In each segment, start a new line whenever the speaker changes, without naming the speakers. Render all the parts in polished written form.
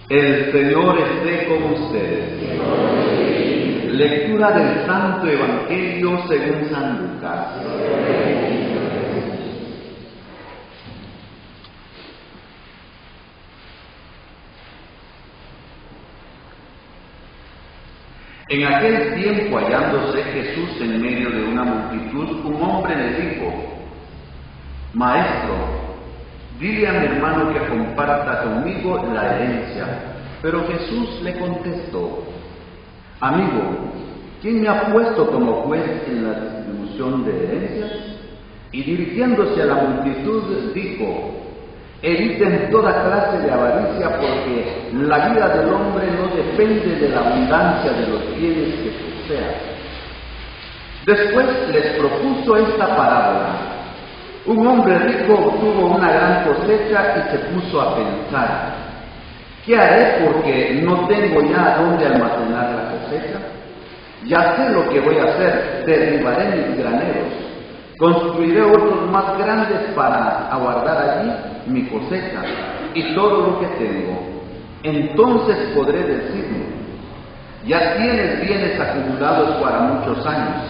El Señor esté con ustedes. Lectura del Santo Evangelio según San Lucas. En aquel tiempo, hallándose Jesús en medio de una multitud, un hombre le dijo: Maestro, dile a mi hermano que comparta conmigo la herencia. Pero Jesús le contestó: Amigo, ¿quién me ha puesto como juez en la distribución de herencias? Y dirigiéndose a la multitud dijo: Eviten toda clase de avaricia, porque la vida del hombre no depende de la abundancia de los bienes que posea. Después les propuso esta parábola. Un hombre rico obtuvo una gran cosecha y se puso a pensar: ¿qué haré porque no tengo ya dónde almacenar la cosecha? Ya sé lo que voy a hacer: derribaré mis graneros, construiré otros más grandes para aguardar allí mi cosecha y todo lo que tengo. Entonces podré decirme: ya tienes bienes acumulados para muchos años,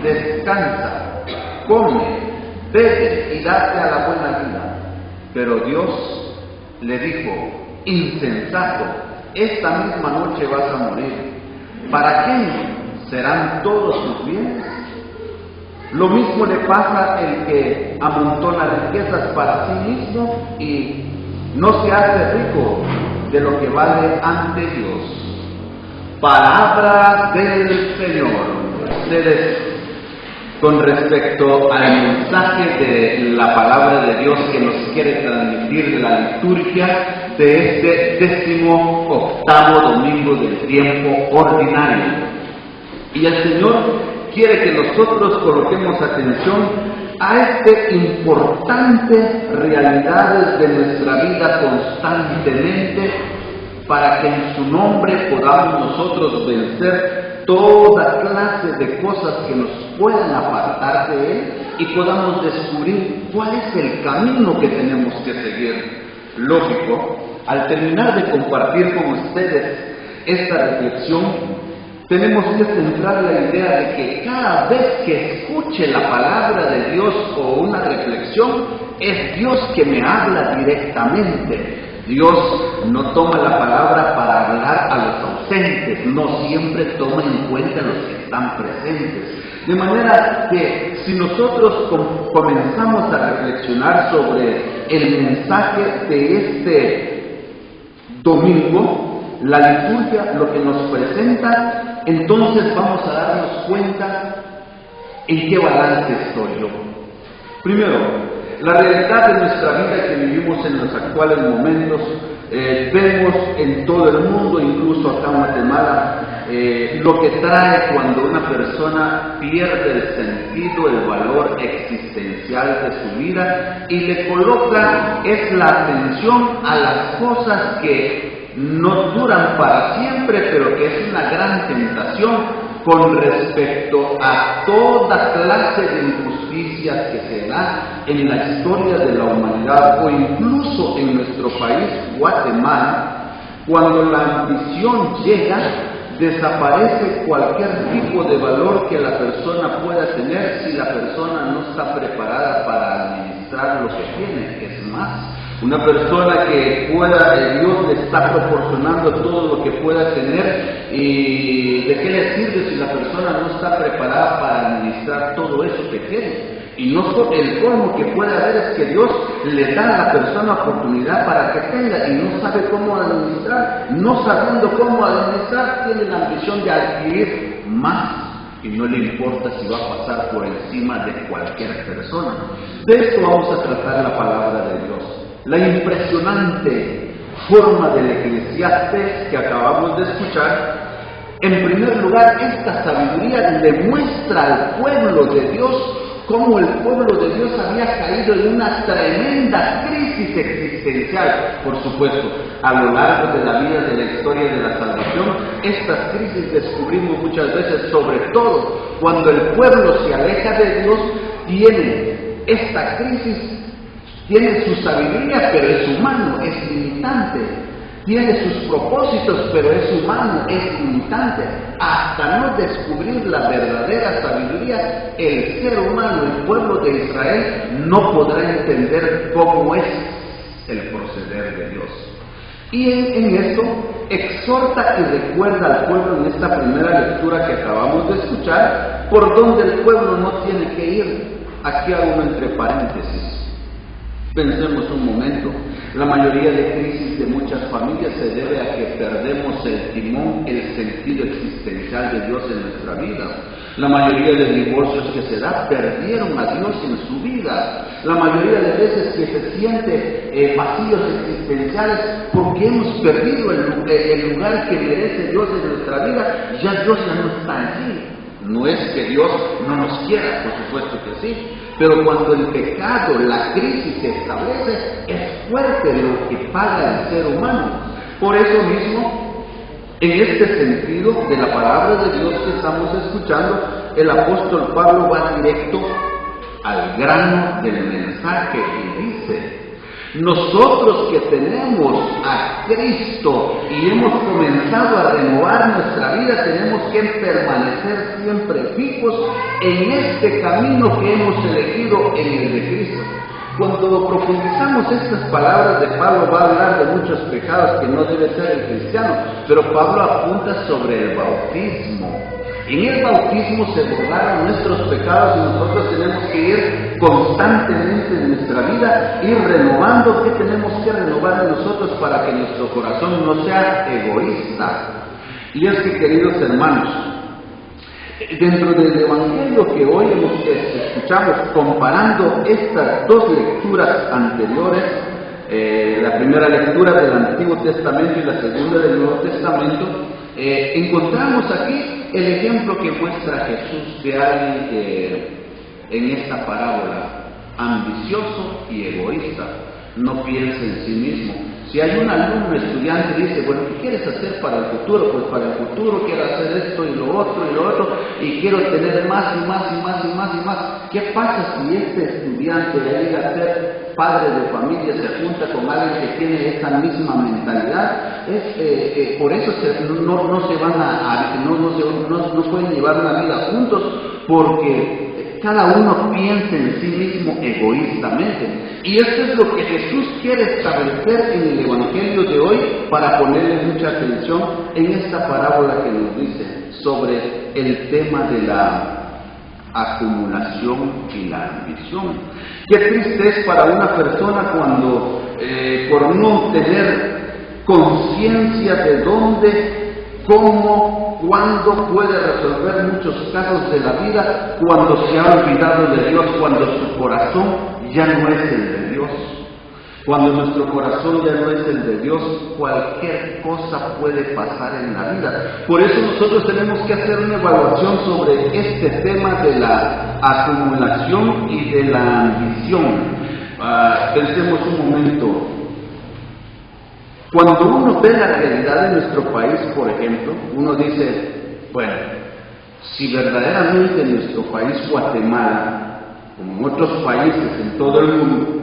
descansa, come, bebe y date a la buena vida. Pero Dios le dijo: insensato, esta misma noche vas a morir. ¿Para quién serán todos tus bienes? Lo mismo le pasa el que amontona riquezas para sí mismo y no se hace rico de lo que vale ante Dios. Palabra del Señor. Con respecto al mensaje de la palabra de Dios que nos quiere transmitir la liturgia de este 18º domingo del tiempo ordinario. Y el Señor quiere que nosotros coloquemos atención a este importante realidades de nuestra vida constantemente, para que en su nombre podamos nosotros vencer toda clase de cosas que nos puedan apartar de Él y podamos descubrir cuál es el camino que tenemos que seguir. Lógico, al terminar de compartir con ustedes esta reflexión, tenemos que centrar la idea de que cada vez que escuche la palabra de Dios o una reflexión, es Dios que me habla directamente. Dios no toma la palabra para hablar a los ausentes, no siempre toma en cuenta a los que están presentes. De manera que si nosotros comenzamos a reflexionar sobre el mensaje de este domingo, la liturgia lo que nos presenta, entonces vamos a darnos cuenta en qué balance estoy yo. Primero, la realidad de nuestra vida que vivimos en los actuales momentos, vemos en todo el mundo, incluso acá en Guatemala, lo que trae cuando una persona pierde el sentido, el valor existencial de su vida y le coloca la atención a las cosas que no duran para siempre, pero que es una gran tentación con respecto a toda clase de injusticias que se da en la historia de la humanidad o incluso en nuestro país, Guatemala. Cuando la ambición llega, desaparece cualquier tipo de valor que la persona pueda tener si la persona no está preparada para administrar lo que tiene. Es más, una persona que pueda, Dios le está proporcionando todo lo que pueda tener, y ¿de qué le sirve si la persona no está preparada para administrar todo eso que tiene? Y no el colmo que puede haber es que Dios le da a la persona oportunidad para que tenga y no sabe cómo administrar. No sabiendo cómo administrar, tiene la ambición de adquirir más y no le importa si va a pasar por encima de cualquier persona. De esto vamos a tratar la palabra de Dios. La impresionante forma del Eclesiastés que acabamos de escuchar. En primer lugar, esta sabiduría le muestra al pueblo de Dios cómo el pueblo de Dios había caído en una tremenda crisis existencial. Por supuesto, a lo largo de la vida, de la historia de la salvación, estas crisis descubrimos muchas veces, sobre todo cuando el pueblo se aleja de Dios, tiene esta crisis. Tiene su sabiduría, pero es humano, es limitante. tiene sus propósitos, pero es humano, es limitante. Hasta no descubrir la verdadera sabiduría, el ser humano, el pueblo de Israel, no podrá entender cómo es el proceder de Dios. Y en esto exhorta y recuerda al pueblo en esta primera lectura que acabamos de escuchar, por donde el pueblo no tiene que ir. Aquí hago entre paréntesis. Pensemos un momento. La mayoría de crisis de muchas familias se debe a que perdemos el timón, el sentido existencial de Dios en nuestra vida. La mayoría de divorcios que se da perdieron a Dios en su vida. La mayoría de veces que se siente vacíos existenciales porque hemos perdido el lugar que merece Dios en nuestra vida. Ya Dios ya no está allí. No es que Dios no nos quiera, por supuesto que sí, pero cuando el pecado, la crisis se establece, es fuerte lo que paga el ser humano. Por eso mismo, en este sentido de la palabra de Dios que estamos escuchando, el apóstol Pablo va directo al grano del mensaje y dice: nosotros que tenemos a Cristo y hemos comenzado a renovar nuestra vida, tenemos que permanecer siempre fijos en este camino que hemos elegido en el de Cristo. Cuando profundizamos estas palabras de Pablo, va a hablar de muchos pecados que no debe ser el cristiano, pero Pablo apunta sobre el bautismo. En el bautismo se borraron nuestros pecados y nosotros tenemos que ir constantemente en nuestra vida, ir renovando. ¿Qué tenemos que renovar en nosotros para que nuestro corazón no sea egoísta? Y es que, queridos hermanos, dentro del Evangelio que hoy escuchamos, comparando estas dos lecturas anteriores, la primera lectura del Antiguo Testamento y la segunda del Nuevo Testamento, encontramos aquí el ejemplo que muestra Jesús de alguien que en esta parábola, ambicioso y egoísta, no piensa en sí mismo. Si hay un alumno estudiante y dice, bueno, ¿qué quieres hacer para el futuro? Pues para el futuro quiero hacer esto y lo otro, y quiero tener más y más y más y más y más. ¿Qué pasa si este estudiante llega a ser padre de familia, se junta con alguien que tiene esa misma mentalidad? Por eso no se van no pueden llevar una vida juntos, porque cada uno piensa en sí mismo egoístamente. Y esto es lo que Jesús quiere establecer en el Evangelio de hoy, para ponerle mucha atención en esta parábola que nos dice sobre el tema de la acumulación y la ambición. Qué triste es para una persona cuando, por no tener conciencia de dónde, cómo, cuándo puede resolver muchos casos de la vida, cuando se ha olvidado de Dios, cuando su corazón ya no es el de Dios. Cuando nuestro corazón ya no es el de Dios, cualquier cosa puede pasar en la vida. Por eso nosotros tenemos que hacer una evaluación sobre este tema de la acumulación y de la ambición. Pensemos un momento. Cuando uno ve la realidad de nuestro país, por ejemplo, uno dice, bueno, si verdaderamente en nuestro país, Guatemala, como en otros países en todo el mundo,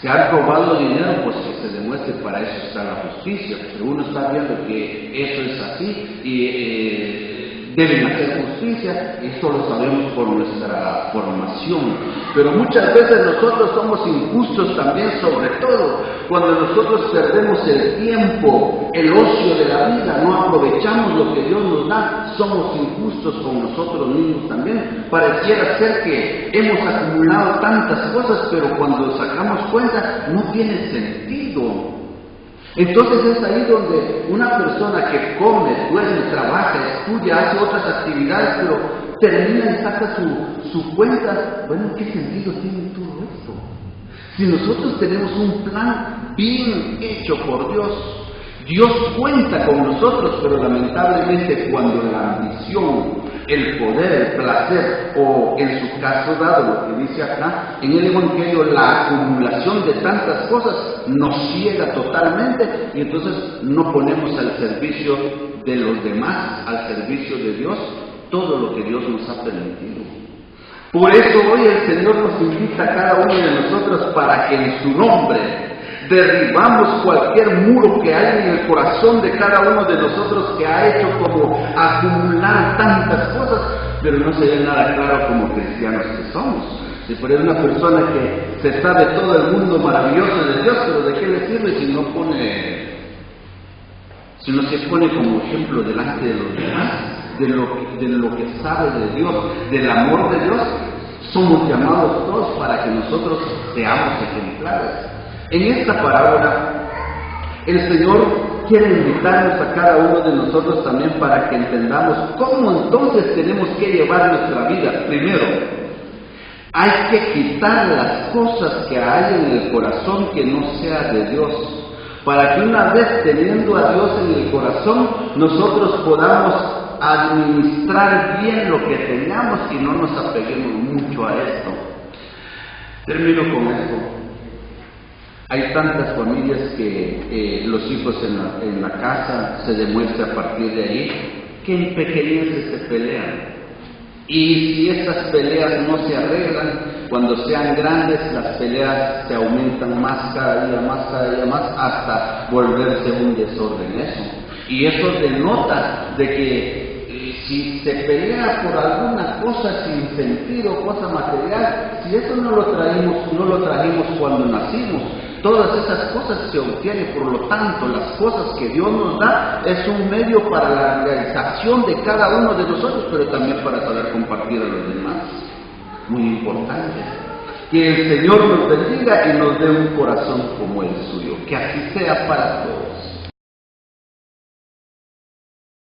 se ha robado dinero, pues que se demuestre, para eso está la justicia. Pero uno está viendo que eso es así y deben hacer justicia, y esto lo sabemos por nuestra formación. Pero muchas veces nosotros somos injustos también, sobre todo cuando nosotros perdemos el tiempo, el ocio de la vida, no aprovechamos lo que Dios nos da, somos injustos con nosotros mismos también. Pareciera ser que hemos acumulado tantas cosas, pero cuando sacamos cuenta no tiene sentido. Entonces es ahí donde una persona que come, duerme, trabaja, estudia, hace otras actividades, pero termina y saca su cuenta. Bueno, ¿qué sentido tiene todo esto? Si nosotros tenemos un plan bien hecho por Dios, Dios cuenta con nosotros, pero lamentablemente cuando la ambición, el poder, el placer, o en su caso dado lo que dice acá en el Evangelio, la acumulación de tantas cosas nos ciega totalmente, y entonces no ponemos al servicio de los demás, al servicio de Dios, todo lo que Dios nos ha permitido. Por eso hoy el Señor nos invita a cada uno de nosotros para que en su nombre derribamos cualquier muro que hay en el corazón de cada uno de nosotros que ha hecho como acumular tantas cosas, pero no se ve nada claro como cristianos que somos. Si por ahí una persona que se sabe todo el mundo maravilloso de Dios, pero ¿de qué le sirve si no se pone como ejemplo delante de los demás, de lo que sabe de Dios, del amor de Dios? Somos llamados todos para que nosotros seamos ejemplares. En esta parábola, el Señor quiere invitarnos a cada uno de nosotros también para que entendamos cómo entonces tenemos que llevar nuestra vida. Primero, hay que quitar las cosas que hay en el corazón que no sea de Dios, para que una vez teniendo a Dios en el corazón, nosotros podamos administrar bien lo que tengamos y no nos apeguemos mucho a esto. Termino con esto. Hay tantas familias que los hijos en la casa se demuestra a partir de ahí que en pequeñeces se pelean. Y si estas peleas no se arreglan, cuando sean grandes, las peleas se aumentan más, cada día más, hasta volverse un desorden eso. Y eso denota de que si se pelea por alguna cosa sin sentido, cosa material, si eso no lo trajimos cuando nacimos, todas esas cosas se obtienen. Por lo tanto, las cosas que Dios nos da es un medio para la realización de cada uno de nosotros, pero también para saber compartir a los demás. Muy importante. Que el Señor nos bendiga y nos dé un corazón como el suyo. Que así sea para todos.